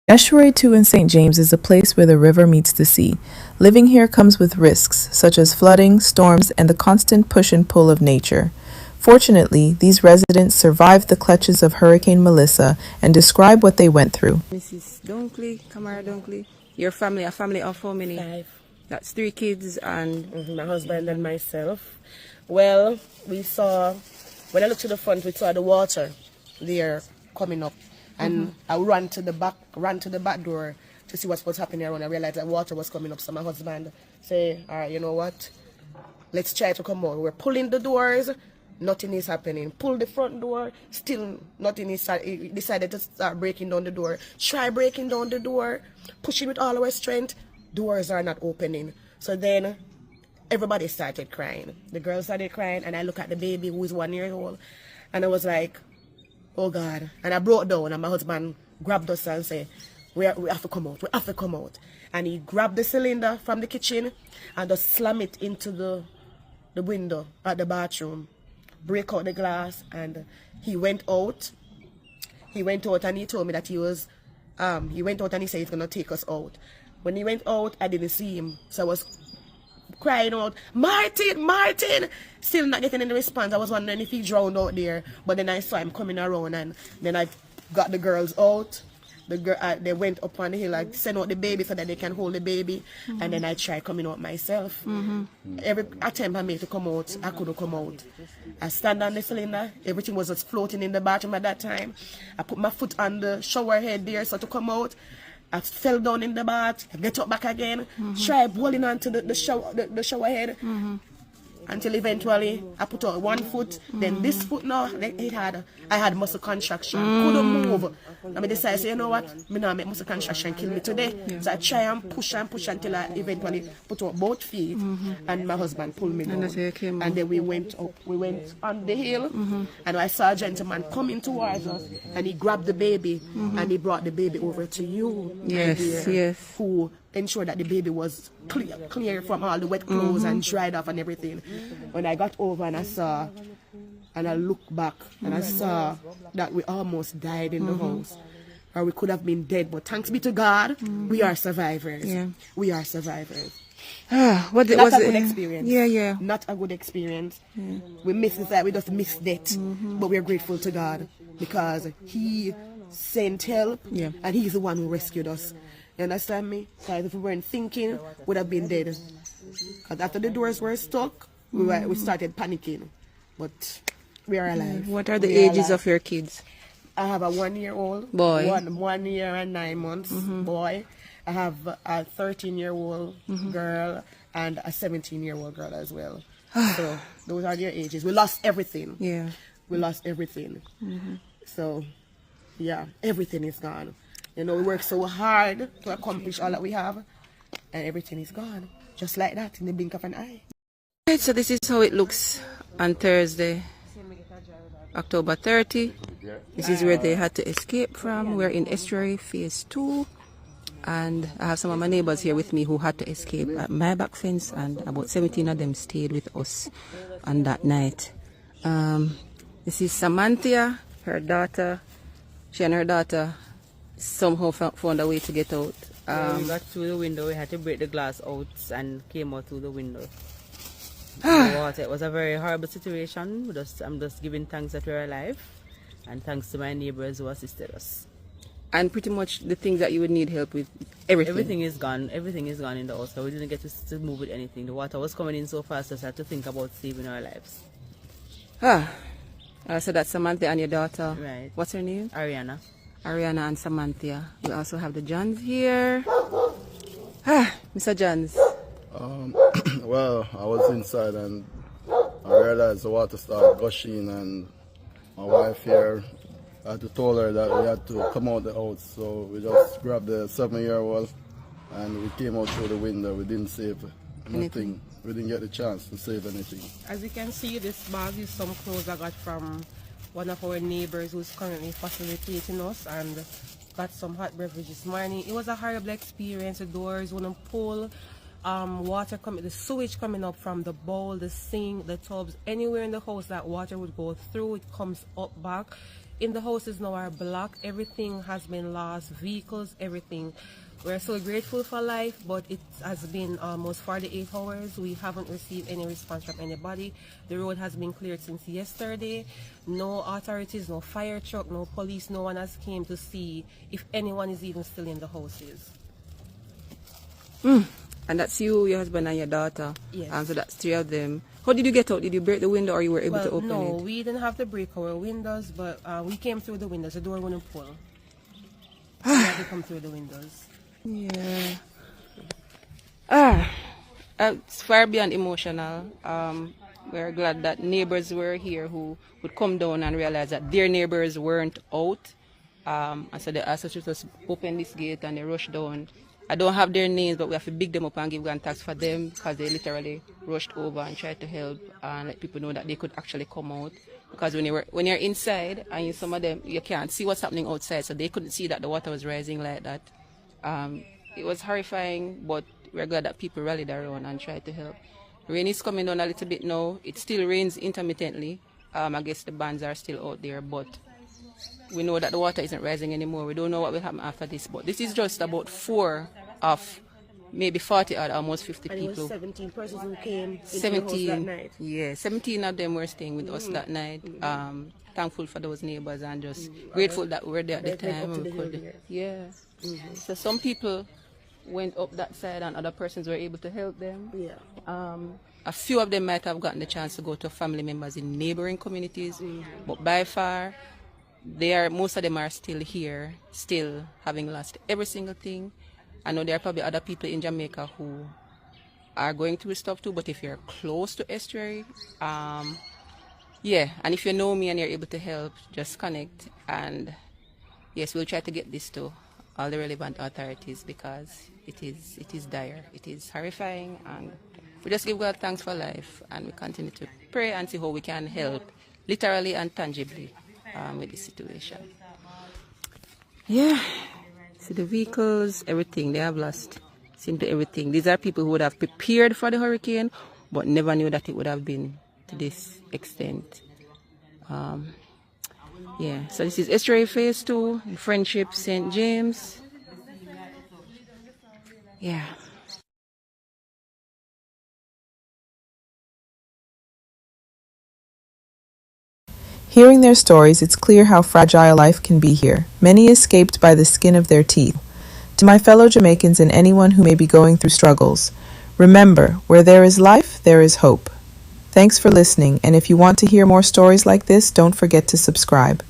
Estuary 2 in St. James is a place where the river meets the sea. Living here comes with risks, such as flooding, storms, and the constant push and pull of nature. Fortunately, these residents survived the clutches of Hurricane Melissa and describe what they went through. Mrs. Dunkley, Kamara Dunkley. Your family, a family of how many? 5. That's 3 kids and... My husband and myself. Well, we saw, when I looked to the front, we saw the water there coming up. And I ran to the back door to see what's happening around. I realized that water was coming up. So my husband said, all right, you know what? Let's try to come out. We're pulling the doors. Nothing is happening. Pull the front door. Still nothing is. He decided to start breaking down the door. Try breaking down the door. Pushing with all our strength. Doors are not opening. So then everybody started crying. The girls started crying. And I look at the baby who is 1 year old. And I was like, oh God. And I broke down and my husband grabbed us and said, we have to come out. We have to come out. And he grabbed the cylinder from the kitchen and just slammed it into the window at the bathroom. Break out the glass, and he went out. He went out and he told me that he went out and he said he's going to take us out. When he went out, I didn't see him. So I was crying out, Martin, Martin! Still not getting any response. I was wondering if he drowned out there. But then I saw him coming around, and then I got the girls out. They went up on the hill. I sent out the baby so that they can hold the baby. And then I tried coming out myself. Every attempt I made to come out, I couldn't come out. I stand on the cylinder. Everything was just floating in the bathroom at that time. I put my foot on the shower head there so to come out. I fell down in the bath. I get up back again. Try holding on to the shower head. Until eventually I put out one foot, then this foot now, I had muscle contraction, couldn't move. I decided, you know what, I now make muscle contraction kill me today. So I try and push until I eventually put out both feet, and my husband pulled me down. And then we went up, we went on the hill, and I saw a gentleman coming towards us, and he grabbed the baby, and he brought the baby over to you. Yes. Who ensured that the baby was clear from all the wet clothes and dried off and everything. When I got over and I saw, and I looked back and I saw that we almost died in the house, or we could have been dead. But thanks be to God, we are survivors. We are survivors. Not a good experience. Not a good experience. We missed that. We just missed it. But we're grateful to God because He sent help, and He's the one who rescued us. You understand me? Because if we weren't thinking, would have been dead. Because after the doors were stuck, we started panicking. But we are alive. What are the ages of your kids? I have a 1 year old boy, 1 year and 9 months boy. I have a 13-year-old girl and a 17-year-old girl as well. So those are their ages. We lost everything. We lost everything. So yeah, everything is gone. You know, we work so hard to accomplish all that we have, and everything is gone. Just like that, in the blink of an eye. Right, so this is how it looks on Thursday, October 30. This is where they had to escape from. We're in Estuary Phase 2. And I have some of my neighbors here with me who had to escape at my back fence, and about 17 of them stayed with us on that night. This is Samantha, her daughter. She and her daughter somehow found a way to get out. We got through the window. We had to break the glass out and came out through the window. The water. It was a very horrible situation. I'm just giving thanks that we're alive, and thanks to my neighbors who assisted us. And pretty much the things that you would need help with, everything. Everything is gone. Everything is gone in the house. So we didn't get to move with anything. The water was coming in so fast, just had to think about saving our lives. So that's Samantha and your daughter. Right. What's her name? Ariana. Ariana and Samantha. We also have the Johns here. Mr. Johns. Well, I was inside and I realized the water started gushing, and my wife here, I had to tell her that we had to come out the house. So we just grabbed the 7-year-old and we came out through the window. We didn't save nothing. We didn't get the chance to save anything. As you can see, this bag is some clothes I got from one of our neighbors who's currently facilitating us, and got some hot beverages this morning. It was a horrible experience. The doors wouldn't pull, water coming, the sewage coming up from the bowl, the sink, the tubs, anywhere in the house that water would go through, it comes up back. in the houses now are blocked. Everything has been lost, vehicles, everything. We're so grateful for life, but it has been almost 48 hours. We haven't received any response from anybody. The road has been cleared since yesterday. No authorities, no fire truck, no police, no one has came to see if anyone is even still in the houses. And that's you, your husband, and your daughter. Yes. So that's 3 of them. How did you get out? Did you break the window, or you were able to open no, it? we didn't have to break our windows, but we came through the windows. The door wouldn't pull. We had to come through the windows. Yeah. It's far beyond emotional. We're glad that neighbors were here who would come down and realize that their neighbors weren't out. And so they asked us to just open this gate, and they rushed down. I don't have their names, but we have to big them up and give God thanks for them, because they literally rushed over and tried to help and let people know that they could actually come out. Because when you're inside, and some of them, you can't see what's happening outside, so they couldn't see that the water was rising like that. It was horrifying, but we're glad that people rallied around and tried to help. Rain is coming down a little bit now. It still rains intermittently. I guess the bands are still out there, but we know that the water isn't rising anymore. We don't know what will happen after this, but this is just about 4 of maybe 40 or almost 50 And people. it was 17 persons who came into the 17, house that night. yeah, 17 of them were staying with us that night. Thankful for those neighbors, and just grateful that we were there at the They went time. up to We the hill could, there. yeah. So some people went up that side, and other persons were able to help them. Yeah. A few of them might have gotten the chance to go to family members in neighboring communities, but by far, most of them are still here, still having lost every single thing. I know there are probably other people in Jamaica who are going through stuff too, but if you're close to Estuary, yeah, and if you know me and you're able to help, just connect. And yes, we'll try to get this to all the relevant authorities, because it is dire, it is horrifying, and we just give God thanks for life, and we continue to pray and see how we can help, literally and tangibly, with this situation. Yeah, see the vehicles, everything, they have lost simply everything. These are people who would have prepared for the hurricane, but never knew that it would have been to this extent. Yeah, so this is Estuary Phase 2, Friendship, St. James. Yeah. Hearing their stories, it's clear how fragile life can be here. Many escaped by the skin of their teeth. To my fellow Jamaicans and anyone who may be going through struggles, remember, where there is life, there is hope. Thanks for listening, and if you want to hear more stories like this, don't forget to subscribe.